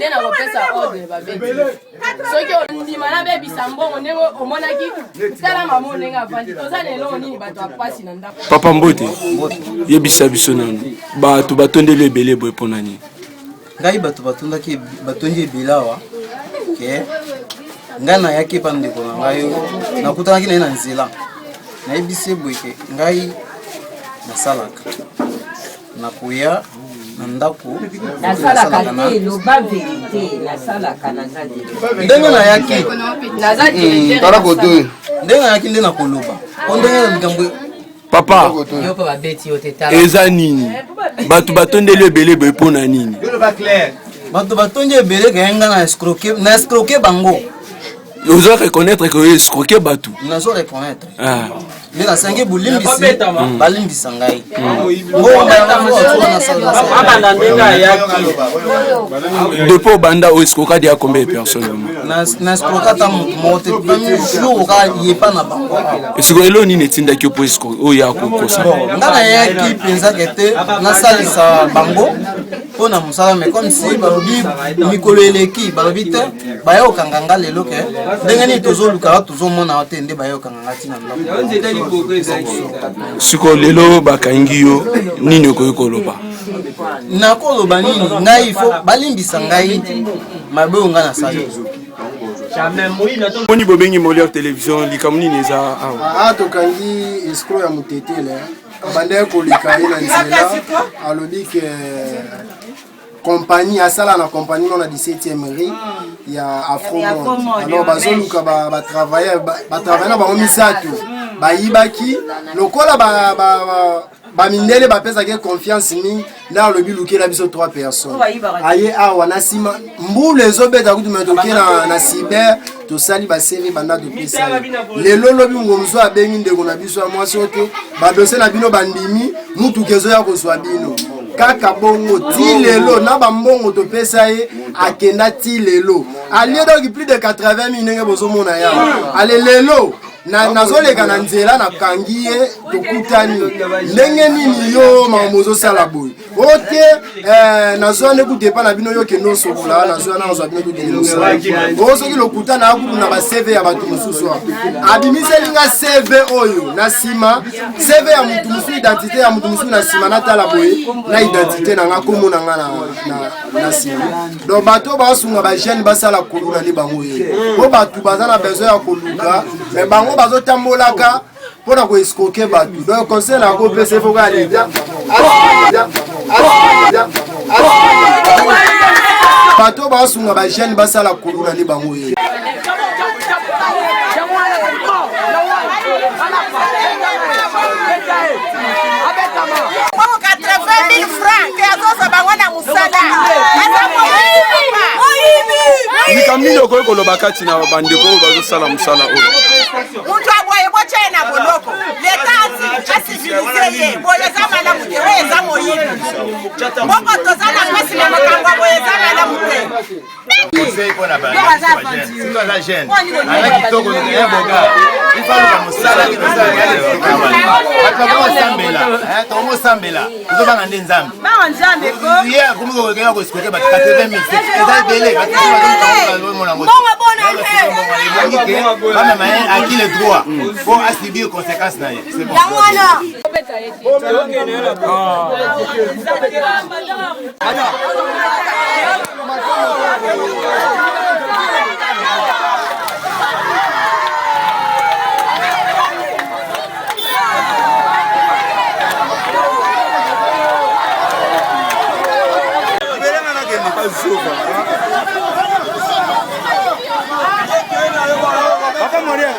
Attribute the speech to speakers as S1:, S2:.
S1: ndena kopesa ordre babeti soki ondimana bebisa mbongo ndenge omonaki tala mama ndenge avandi toza lelo nini bato apasi na ndako
S2: Papa Mbote yebisa biso nano bato batondeli ebele boye mpo nani
S3: ngai bato batondi ebele awa ke ngai nayaki epa ndeko na ngai nakutanaki na ye na nzela nayebisi ye boye ke ngai nasalaka nakoya na ndako
S4: nasalaka te loba verite nasalaka naza
S3: ndenge nayaki
S1: naza
S3: ndenge nayaki nde nakoloba po ndenge na likambo
S2: papa eza nini bato batondeli ebele boye mpo na nini
S3: bato batondi ebele kaya nga na escroquer bango
S2: ozo reconnaître que escroquer bato
S3: nazo reconnaître mais na sangi bulimbisi balimbisa ngai
S2: depuis banda o escroquer dia combien de personnes
S3: na escroquer ta moto premier jour ka yepa na bango
S2: escroquer nini tindaki po escroquer o ya kokosa
S3: nga na yaki penza kete na salisa bango po na musala mais comme si balobi mikolo eleki balobi te bayo kanganga lelo ke ndenge ni tozoluka tozomona wate nde bayo kanganga tina ndako
S2: siko lelo bakangi yo nini okoki koloba
S3: nakoloba nini ngai ifo balimbisa ngai mabe onga na sali
S2: oni bobengi Molière télévision likambo nini eza awa
S5: tokangi escroc ya motetele bande kolika ye na nzela alobi ke compagnie asala na compagnie non na 17e rue ya Afromonde alors bazoluka ba travailler na bango misato bayibaki lokola ba mindele bapesa ke confiance mingi na lobi lukela biso 3 personnes aye awa na sima mbule ezobeta kutu metoke na cyber tosali ba CV banda to pesa lelo lobi ngomzo abengi ndeko na biso mwasi ote ba dossier na bino bandimi mutu kezo ya kozwa bino kaka bongo ti lelo na ba mbongo to pesa ye akenda ti lelo alie donc plus de 80 000 ndenge bozomona yawa ale lelo nazoleka na nzela na kangi ye tokutani ndenge nini yo mamozo sala boy ote nazone kutepa na bino yo kendo sokola nazona nazwa bino kuteni sala oso ki lokutana akutu na ba CV ya bato mususu abimiseli nga CV oyo na sima CV ya mutu musu identité ya mutu musu na sima na tala boy na identité na nga komo na nga na sima donc bato ba sunga ba jeune basala koluna ni bango ye ko bato bazana besoin ya koluka mais bango bazotambolaka pona ko escroquer bato donc conseil na ko pese faut aller bato basunga ba jeune basala koluna ni bango ye
S2: likamini okoki koloba kati na bandeko oyo bazosala mosala oyo
S6: mutu aboye bochaye na boloko leta asivilize ye boye eza malamu te oyo eza moyibi mboko toza na mpasi na makambo boye eza malamu te
S7: conseil pour la balle. Si tu as la gêne, avec qui tourne un boga, il faut que musala qui nous a regardé. Parce que Sambela, Tomo Sambela, nous avons un denzam.
S6: Ba nzambe ko.
S7: Hier, comme vous regardez, vous escoutez, 80 000. C'est un délai. Bon, à qui le droit pour assumer aux conséquences. C'est bon.
S5: Papa Molière,